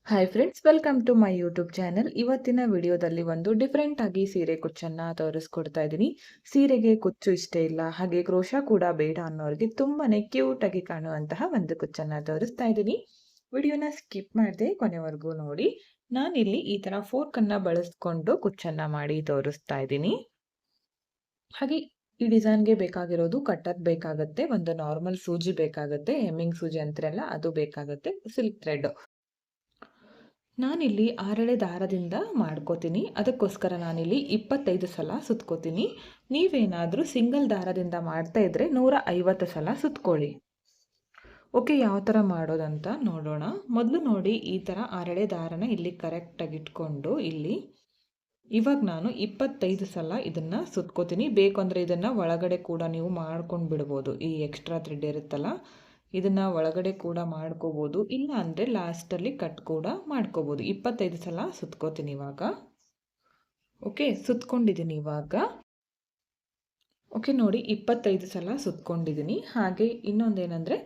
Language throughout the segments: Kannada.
Hi friends, welcome to my YouTube channel. ಇವತ್ತಿನ ವಿಡಿಯೋದಲ್ಲಿ ಒಂದು ಡಿಫ್ರೆಂಟ್ ಆಗಿ ಸೀರೆ ಕುಚ್ಚನ್ನು ತೋರಿಸ್ಕೊಡ್ತಾ ಇದ್ದೀನಿ. ಸೀರೆಗೆ ಕುಚ್ಚು ಇಷ್ಟ ಇಲ್ಲ, ಹಾಗೆ ಕ್ರೋಶ ಕೂಡ ಬೇಡ ಅನ್ನೋರಿಗೆ ತುಂಬಾನೇ ಕ್ಯೂಟ್ ಆಗಿ ಕಾಣುವಂತಹ ಒಂದು ಕುಚ್ಚನ್ನು ತೋರಿಸ್ತಾ ಇದ್ದೀನಿ. ವಿಡಿಯೋನ ಸ್ಕಿಪ್ ಮಾಡದೆ ಕೊನೆವರೆಗೂ ನೋಡಿ. ನಾನಿಲ್ಲಿ ಈ ತರ ಫೋರ್ಕ್ ಅನ್ನ ಬಳಸ್ಕೊಂಡು ಕುಚ್ಚನ್ನ ಮಾಡಿ ತೋರಿಸ್ತಾ ಇದ್ದೀನಿ. ಹಾಗೆ ಈ ಡಿಸೈನ್ಗೆ ಬೇಕಾಗಿರೋದು ಕಟ್ಟರ್ ಬೇಕಾಗುತ್ತೆ, ಒಂದು ನಾರ್ಮಲ್ ಸೂಜಿ ಬೇಕಾಗುತ್ತೆ, ಹೆಮ್ಮಿಂಗ್ ಸೂಜಿ ಅಂತಾರಲ್ಲ ಅದು ಬೇಕಾಗುತ್ತೆ, ಸಿಲ್ಕ್ ಥ್ರೆಡ್. ನಾನಿಲ್ಲಿ 6 ದಾರದಿಂದ ಮಾಡ್ಕೋತೀನಿ. ಅದಕ್ಕೋಸ್ಕರ ನಾನಿಲ್ಲಿ 25 ಸಲ ಸುತ್ಕೋತೀನಿ. ನೀವೇನಾದರೂ ಸಿಂಗಲ್ ದಾರದಿಂದ ಮಾಡ್ತಾ ಇದ್ರೆ 150 ಸಲ ಸುತ್ಕೊಳ್ಳಿ. ಓಕೆ, ಯಾವ ಥರ ಮಾಡೋದಂತ ನೋಡೋಣ. ಮೊದಲು ನೋಡಿ, ಈ ಥರ 6 ದಾರನ ಇಲ್ಲಿ ಕರೆಕ್ಟಾಗಿ ಇಟ್ಕೊಂಡು ಇವಾಗ ನಾನು 25 ಸಲ ಇದನ್ನು ಸುತ್ಕೋತೀನಿ. ಬೇಕು ಅಂದರೆ ಇದನ್ನು ಒಳಗಡೆ ಕೂಡ ನೀವು ಮಾಡ್ಕೊಂಡು ಬಿಡ್ಬೋದು. ಈ ಎಕ್ಸ್ಟ್ರಾ ಥ್ರೆಡ್ ಇರುತ್ತಲ್ಲ, ಇದನ್ನು ಒಳಗಡೆ ಕೂಡ ಮಾಡ್ಕೋಬೋದು, ಇಲ್ಲ ಅಂದರೆ ಲಾಸ್ಟಲ್ಲಿ ಕಟ್ ಕೂಡ ಮಾಡ್ಕೋಬೋದು. 25 ಸಲ ಸುತ್ಕೋತೀನಿ ಇವಾಗ. ಓಕೆ, ಸುತ್ಕೊಂಡಿದ್ದೀನಿ ಇವಾಗ. ಓಕೆ ನೋಡಿ, 25 ಸಲ ಸುತ್ಕೊಂಡಿದ್ದೀನಿ. ಹಾಗೆ ಇನ್ನೊಂದೇನೆಂದರೆ,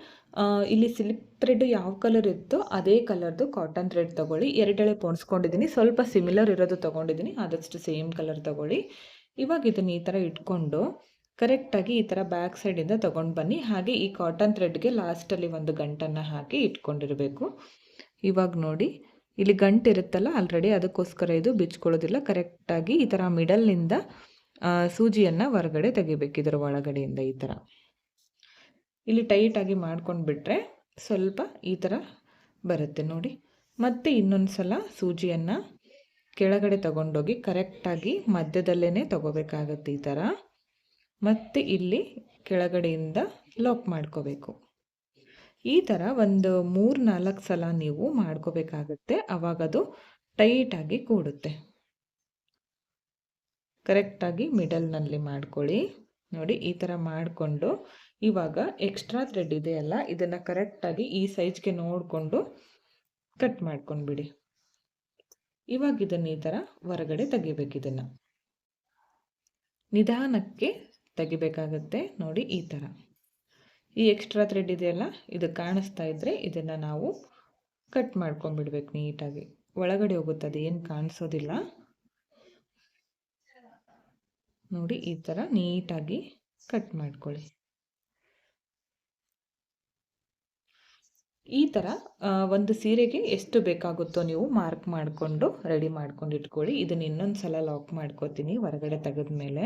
ಇಲ್ಲಿ ಸಿಲ್ಕ್ ಥ್ರೆಡ್ ಯಾವ ಕಲರ್ ಇತ್ತೋ ಅದೇ ಕಲರ್ದು ಕಾಟನ್ ಥ್ರೆಡ್ ತೊಗೊಳ್ಳಿ. 2 ಎಳೆ ಪೋಣಿಸ್ಕೊಂಡಿದ್ದೀನಿ, ಸ್ವಲ್ಪ ಸಿಮಿಲರ್ ಇರೋದು ತೊಗೊಂಡಿದ್ದೀನಿ, ಆದಷ್ಟು ಸೇಮ್ ಕಲರ್ ತೊಗೊಳ್ಳಿ. ಇವಾಗ ಇದನ್ನು ಈ ಥರ ಇಟ್ಕೊಂಡು ಕರೆಕ್ಟಾಗಿ ಈ ಥರ ಬ್ಯಾಕ್ ಸೈಡಿಂದ ತೊಗೊಂಡು ಬನ್ನಿ. ಹಾಗೆ ಈ ಕಾಟನ್ ಥ್ರೆಡ್ಗೆ ಲಾಸ್ಟಲ್ಲಿ ಒಂದು ಗಂಟನ್ನು ಹಾಕಿ ಇಟ್ಕೊಂಡಿರಬೇಕು. ಇವಾಗ ನೋಡಿ, ಇಲ್ಲಿ ಗಂಟು ಇರುತ್ತಲ್ಲ ಆಲ್ರೆಡಿ, ಅದಕ್ಕೋಸ್ಕರ ಇದು ಬಿಚ್ಕೊಳ್ಳೋದಿಲ್ಲ. ಕರೆಕ್ಟಾಗಿ ಈ ಥರ ಮಿಡಲ್ನಿಂದ ಸೂಜಿಯನ್ನು ಹೊರಗಡೆ ತೆಗಿಬೇಕು, ಇದರ ಒಳಗಡೆಯಿಂದ ಈ ಥರ. ಇಲ್ಲಿ ಟೈಟಾಗಿ ಮಾಡ್ಕೊಂಡು ಬಿಟ್ಟರೆ ಸ್ವಲ್ಪ ಈ ಥರ ಬರುತ್ತೆ ನೋಡಿ. ಮತ್ತೆ ಇನ್ನೊಂದು ಸಲ ಸೂಜಿಯನ್ನು ಕೆಳಗಡೆ ತಗೊಂಡೋಗಿ ಕರೆಕ್ಟಾಗಿ ಮಧ್ಯದಲ್ಲೇ ತಗೋಬೇಕಾಗತ್ತೆ ಈ ಥರ. ಮತ್ತು ಇಲ್ಲಿ ಕೆಳಗಡೆಯಿಂದ ಲಾಕ್ ಮಾಡ್ಕೋಬೇಕು. ಈ ಥರ ಒಂದು 3-4 ಸಲ ನೀವು ಮಾಡ್ಕೋಬೇಕಾಗತ್ತೆ, ಆವಾಗದು ಟೈಟಾಗಿ ಕೂಡುತ್ತೆ. ಕರೆಕ್ಟಾಗಿ ಮಿಡಲ್ನಲ್ಲಿ ಮಾಡ್ಕೊಳ್ಳಿ. ನೋಡಿ, ಈ ಥರ ಮಾಡಿಕೊಂಡು ಇವಾಗ ಎಕ್ಸ್ಟ್ರಾ ಥ್ರೆಡ್ ಇದೆಯಲ್ಲ, ಇದನ್ನು ಕರೆಕ್ಟಾಗಿ ಈ ಸೈಜ್ಗೆ ನೋಡಿಕೊಂಡು ಕಟ್ ಮಾಡ್ಕೊಂಡ್ಬಿಡಿ. ಇವಾಗ ಇದನ್ನು ಈ ಥರ ಹೊರಗಡೆ ತೆಗಿಬೇಕು. ಇದನ್ನು ನಿಧಾನಕ್ಕೆ ತೆಗಿಬೇಕಾಗತ್ತೆ ನೋಡಿ. ಈ ಥರ ಈ ಎಕ್ಸ್ಟ್ರಾ ಥ್ರೆಡ್ ಇದೆಯಲ್ಲ, ಇದು ಕಾಣಿಸ್ತಾ ಇದ್ದರೆ ಇದನ್ನು ನಾವು ಕಟ್ ಮಾಡ್ಕೊಂಡ್ಬಿಡ್ಬೇಕು ನೀಟಾಗಿ. ಒಳಗಡೆ ಹೋಗುತ್ತೆ, ಅದು ಏನು ಕಾಣಿಸೋದಿಲ್ಲ ನೋಡಿ. ಈ ಥರ ನೀಟಾಗಿ ಕಟ್ ಮಾಡ್ಕೊಳ್ಳಿ. ಈ ಥರ ಒಂದು ಸೀರೆಗೆ ಎಷ್ಟು ಬೇಕಾಗುತ್ತೋ ನೀವು ಮಾರ್ಕ್ ಮಾಡಿಕೊಂಡು ರೆಡಿ ಮಾಡ್ಕೊಂಡು ಇಟ್ಕೊಳ್ಳಿ. ಇದನ್ನು ಇನ್ನೊಂದು ಸಲ ಲಾಕ್ ಮಾಡ್ಕೋತೀನಿ ಹೊರಗಡೆ ತೆಗೆದ ಮೇಲೆ.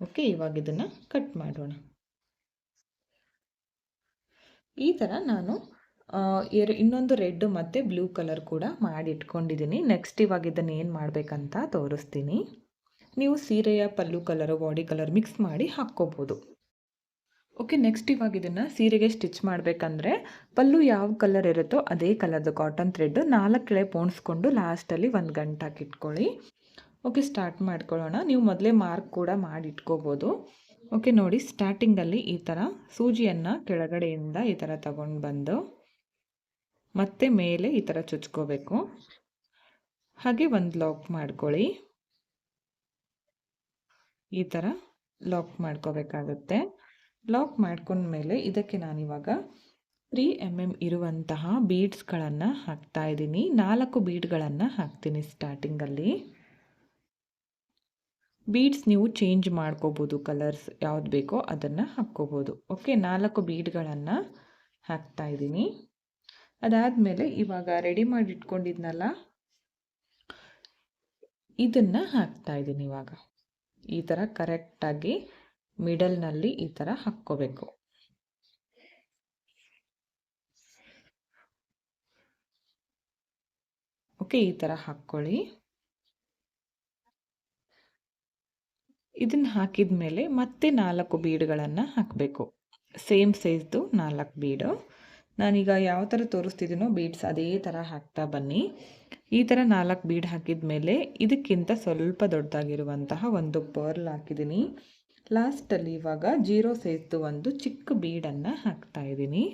ಓಕೆ, ಇವಾಗ ಇದನ್ನು ಕಟ್ ಮಾಡೋಣ. ಈ ಥರ ನಾನು ಇನ್ನೊಂದು ರೆಡ್ ಮತ್ತು ಬ್ಲೂ ಕಲರ್ ಕೂಡ ಮಾಡಿ ಇಟ್ಕೊಂಡಿದ್ದೀನಿ. ನೆಕ್ಸ್ಟ್ ಇವಾಗ ಇದನ್ನು ಏನು ಮಾಡಬೇಕಂತ ತೋರಿಸ್ತೀನಿ. ನೀವು ಸೀರೆಯ ಪಲ್ಲು ಕಲರು, ಬಾಡಿ ಕಲರ್ ಮಿಕ್ಸ್ ಮಾಡಿ ಹಾಕ್ಕೋಬೋದು. ಓಕೆ, ನೆಕ್ಸ್ಟ್ ಇವಾಗ ಇದನ್ನು ಸೀರೆಗೆ ಸ್ಟಿಚ್ ಮಾಡಬೇಕಂದ್ರೆ ಪಲ್ಲು ಯಾವ ಕಲರ್ ಇರುತ್ತೋ ಅದೇ ಕಲರ್ದು ಕಾಟನ್ ಥ್ರೆಡ್ 4 ಎಳೆ ಪೋಣಿಸ್ಕೊಂಡು ಲಾಸ್ಟಲ್ಲಿ ಒಂದು ಗಂಟು ಹಾಕಿಟ್ಕೊಳ್ಳಿ. ಓಕೆ, ಸ್ಟಾರ್ಟ್ ಮಾಡ್ಕೊಳ್ಳೋಣ. ನೀವು ಮೊದಲೇ ಮಾರ್ಕ್ ಕೂಡ ಮಾಡಿ ಇಟ್ಕೋಬೋದು. ಓಕೆ ನೋಡಿ, ಸ್ಟಾರ್ಟಿಂಗಲ್ಲಿ ಈ ಥರ ಸೂಜಿಯನ್ನು ಕೆಳಗಡೆಯಿಂದ ಈ ಥರ ತಗೊಂಡು ಬಂದು ಮತ್ತೆ ಮೇಲೆ ಈ ಥರ ಚುಚ್ಕೋಬೇಕು. ಹಾಗೆ ಒಂದು ಲಾಕ್ ಮಾಡ್ಕೊಳ್ಳಿ. ಈ ಥರ ಲಾಕ್ ಮಾಡ್ಕೋಬೇಕಾಗುತ್ತೆ. ಲಾಕ್ ಮಾಡ್ಕೊಂಡ್ಮೇಲೆ ಇದಕ್ಕೆ ನಾನಿವಾಗ 3 mm ಇರುವಂತಹ ಬೀಡ್ಸ್ಗಳನ್ನು ಹಾಕ್ತಾ ಇದ್ದೀನಿ. 4 ಬೀಡ್ಗಳನ್ನು ಹಾಕ್ತೀನಿ ಸ್ಟಾರ್ಟಿಂಗಲ್ಲಿ. ಬೀಡ್ಸ್ ನೀವು ಚೇಂಜ್ ಮಾಡ್ಕೋಬೋದು, ಕಲರ್ಸ್ ಯಾವ್ದು ಬೇಕೋ ಅದನ್ನು ಹಾಕ್ಕೋಬೋದು. ಓಕೆ, 4 ಬೀಡ್ಗಳನ್ನು ಹಾಕ್ತಾ ಇದ್ದೀನಿ. ಅದಾದಮೇಲೆ ಇವಾಗ ರೆಡಿ ಮಾಡಿ ಇಟ್ಕೊಂಡಿದ್ನಲ್ಲ, ಇದನ್ನು ಹಾಕ್ತಾ ಇದ್ದೀನಿ. ಇವಾಗ ಈ ಥರ ಕರೆಕ್ಟಾಗಿ ಮಿಡಲ್ನಲ್ಲಿ ಈ ಥರ ಹಾಕ್ಕೋಬೇಕು. ಓಕೆ, ಈ ಥರ ಹಾಕ್ಕೊಳ್ಳಿ. ಇದನ್ನು ಹಾಕಿದ ಮೇಲೆ ಮತ್ತೆ 4 ಬೀಡ್ಗಳನ್ನು ಹಾಕಬೇಕು. ಸೇಮ್ ಸೈಜ್ದು 4 ಬೀಡು. ನಾನೀಗ ಯಾವ ಥರ ತೋರಿಸ್ತಿದ್ದೀನೋ ಬೀಡ್ಸ್ ಅದೇ ಥರ ಹಾಕ್ತಾ ಬನ್ನಿ. ಈ ಥರ 4 ಬೀಡ್ ಹಾಕಿದ ಮೇಲೆ ಇದಕ್ಕಿಂತ ಸ್ವಲ್ಪ ದೊಡ್ಡದಾಗಿರುವಂತಹ ಒಂದು ಪರ್ಲ್ ಹಾಕಿದ್ದೀನಿ. ಲಾಸ್ಟಲ್ಲಿ ಇವಾಗ 0 ಸೈಜ್ದು ಒಂದು ಚಿಕ್ಕ ಬೀಡನ್ನು ಹಾಕ್ತಾ ಇದ್ದೀನಿ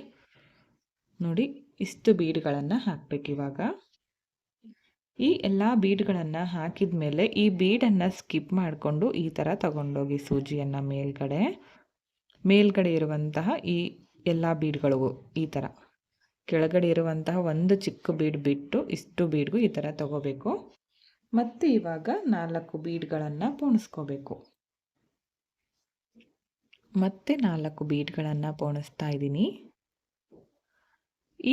ನೋಡಿ. ಇಷ್ಟು ಬೀಡ್ಗಳನ್ನು ಹಾಕಬೇಕು ಇವಾಗ. ಈ ಎಲ್ಲ ಬೀಡ್ಗಳನ್ನು ಹಾಕಿದ ಮೇಲೆ ಈ ಬೀಡನ್ನು ಸ್ಕಿಪ್ ಮಾಡಿಕೊಂಡು ಈ ಥರ ತಗೊಂಡೋಗಿ ಸೂಜಿಯನ್ನು ಮೇಲ್ಗಡೆ ಮೇಲ್ಗಡೆ ಇರುವಂತಹ ಈ ಎಲ್ಲ ಬೀಡ್ಗಳಿಗೂ ಈ ಥರ ಕೆಳಗಡೆ ಇರುವಂತಹ ಒಂದು ಚಿಕ್ಕ ಬೀಡ್ ಬಿಟ್ಟು ಇಷ್ಟು ಬೀಡ್ಗೂ ಈ ಥರ ತಗೋಬೇಕು. ಮತ್ತು ಇವಾಗ 4 ಬೀಡ್ಗಳನ್ನು ಪೋಣಿಸ್ಕೋಬೇಕು. ಮತ್ತೆ 4 ಬೀಡ್ಗಳನ್ನು ಪೋಣಿಸ್ತಾ ಇದ್ದೀನಿ.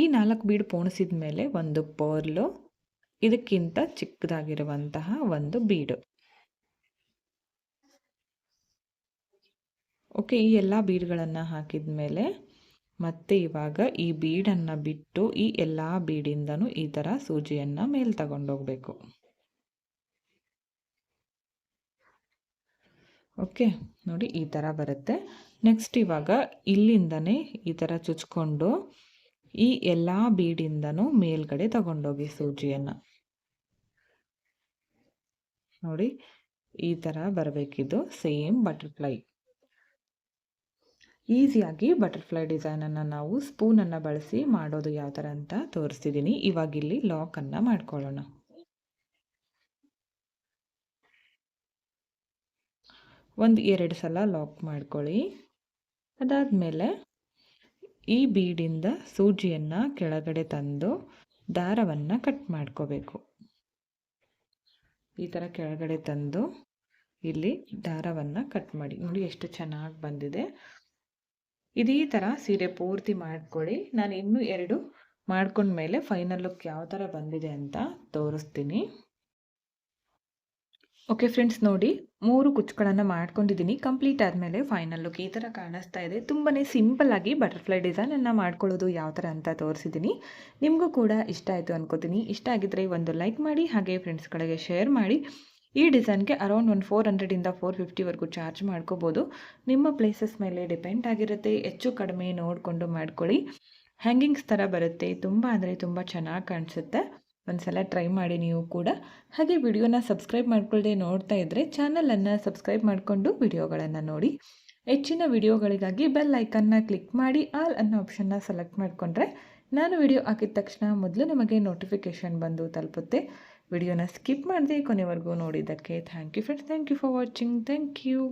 ಈ 4 ಬೀಡ್ ಪೋಣಿಸಿದ ಮೇಲೆ ಒಂದು ಪರ್ಲು, ಇದಕ್ಕಿಂತ ಚಿಕ್ಕದಾಗಿರುವಂತಹ ಒಂದು ಬೀಡು. ಓಕೆ, ಈ ಎಲ್ಲ ಬೀಡ್ಗಳನ್ನು ಹಾಕಿದ ಮೇಲೆ ಮತ್ತೆ ಇವಾಗ ಈ ಬೀಡನ್ನು ಬಿಟ್ಟು ಈ ಎಲ್ಲ ಬೀಡಿಂದನೂ ಈ ಥರ ಸೂಜಿಯನ್ನು ಮೇಲೆ ತಗೊಂಡೋಗ್ಬೇಕು. ಓಕೆ, ನೋಡಿ ಈ ಥರ ಬರುತ್ತೆ. ನೆಕ್ಸ್ಟ್ ಇವಾಗ ಇಲ್ಲಿಂದನೇ ಈ ಥರ ಚುಚ್ಕೊಂಡು ಈ ಎಲ್ಲ ಬೀಡಿಂದನೂ ಮೇಲ್ಗಡೆ ತಗೊಂಡೋಗಿ ಸೂಜಿಯನ್ನು. ನೋಡಿ ಈ ಥರ ಬರಬೇಕಿದು. Same butterfly. ಈಸಿಯಾಗಿ ಬಟರ್ಫ್ಲೈ ಡಿಸೈನನ್ನು ನಾವು ಸ್ಪೂನನ್ನು ಬಳಸಿ ಮಾಡೋದು ಯಾವ ಥರ ಅಂತ ತೋರಿಸ್ತಿದ್ದೀನಿ. ಇವಾಗ ಇಲ್ಲಿ ಲಾಕನ್ನು ಮಾಡ್ಕೊಳ್ಳೋಣ. ಒಂದು 2 ಸಲ ಲಾಕ್ ಮಾಡ್ಕೊಳ್ಳಿ. ಅದಾದಮೇಲೆ ಈ ಬೀಡಿಂದ ಸೂಜಿಯನ್ನು ಕೆಳಗಡೆ ತಂದು ದಾರವನ್ನು ಕಟ್ ಮಾಡ್ಕೋಬೇಕು. ಈ ಥರ ಕೆಳಗಡೆ ತಂದು ಇಲ್ಲಿ ದಾರವನ್ನು ಕಟ್ ಮಾಡಿ. ನೋಡಿ ಎಷ್ಟು ಚೆನ್ನಾಗಿ ಬಂದಿದೆ. ಇದೇ ಥರ ಸೀರೆ ಪೂರ್ತಿ ಮಾಡ್ಕೊಳ್ಳಿ. ನಾನು ಇನ್ನೂ 2 ಮಾಡ್ಕೊಂಡ್ಮೇಲೆ ಫೈನಲ್ ಲುಕ್ ಯಾವ ಥರ ಬಂದಿದೆ ಅಂತ ತೋರಿಸ್ತೀನಿ. ಓಕೆ ಫ್ರೆಂಡ್ಸ್, ನೋಡಿ 3 ಕುಚ್ಚುಗಳನ್ನು ಮಾಡ್ಕೊಂಡಿದ್ದೀನಿ. ಕಂಪ್ಲೀಟ್ ಆದಮೇಲೆ ಫೈನಲ್ ಲುಕ್ ಈ ಥರ ಕಾಣಿಸ್ತಾ ಇದೆ. ತುಂಬಾ ಸಿಂಪಲ್ಲಾಗಿ ಬಟರ್ಫ್ಲೈ ಡಿಸೈನನ್ನು ಮಾಡ್ಕೊಳ್ಳೋದು ಯಾವ ಥರ ಅಂತ ತೋರಿಸಿದ್ದೀನಿ. ನಿಮಗೂ ಕೂಡ ಇಷ್ಟ ಆಯಿತು ಅನ್ಕೋತೀನಿ. ಇಷ್ಟ ಆಗಿದ್ದರೆ ಒಂದು ಲೈಕ್ ಮಾಡಿ, ಹಾಗೆ ಫ್ರೆಂಡ್ಸ್ಗಳಿಗೆ ಶೇರ್ ಮಾಡಿ. ಈ ಡಿಸೈನ್ಗೆ ಅರೌಂಡ್ ಒಂದು 400ಇಂದ 450ವರೆಗೂ ಚಾರ್ಜ್ ಮಾಡ್ಕೋಬೋದು. ನಿಮ್ಮ ಪ್ಲೇಸಸ್ ಮೇಲೆ ಡಿಪೆಂಡ್ ಆಗಿರುತ್ತೆ. ಹೆಚ್ಚು ಕಡಿಮೆ ನೋಡಿಕೊಂಡು ಮಾಡ್ಕೊಳ್ಳಿ. ಹ್ಯಾಂಗಿಂಗ್ಸ್ ಥರ ಬರುತ್ತೆ. ತುಂಬ ಅಂದರೆ ತುಂಬ ಚೆನ್ನಾಗಿ ಕಾಣಿಸುತ್ತೆ. ಒಂದ್ಸಲ ಟ್ರೈ ಮಾಡಿ ನೀವು ಕೂಡ. ಹಾಗೆ ವಿಡಿಯೋನ ಸಬ್ಸ್ಕ್ರೈಬ್ ಮಾಡ್ಕೊಳ್ಳದೆ ನೋಡ್ತಾ ಇದ್ದರೆ ಚಾನಲನ್ನು ಸಬ್ಸ್ಕ್ರೈಬ್ ಮಾಡಿಕೊಂಡು ವಿಡಿಯೋಗಳನ್ನು ನೋಡಿ. ಹೆಚ್ಚಿನ ವಿಡಿಯೋಗಳಿಗಾಗಿ ಬೆಲ್ ಐಕನ್ನ ಕ್ಲಿಕ್ ಮಾಡಿ ಆಲ್ ಅನ್ನೋ ಆಪ್ಷನ್ನ ಸೆಲೆಕ್ಟ್ ಮಾಡಿಕೊಂಡ್ರೆ ನಾನು ವಿಡಿಯೋ ಹಾಕಿದ ತಕ್ಷಣ ಮೊದಲು ನಿಮಗೆ ನೋಟಿಫಿಕೇಷನ್ ಬಂದು ತಲುಪುತ್ತೆ. ವಿಡಿಯೋನ ಸ್ಕಿಪ್ ಮಾಡದೆ ಕೊನೆವರೆಗೂ ನೋಡಿದ್ದಕ್ಕೆ thank you friends. Thank you for watching. Thank you.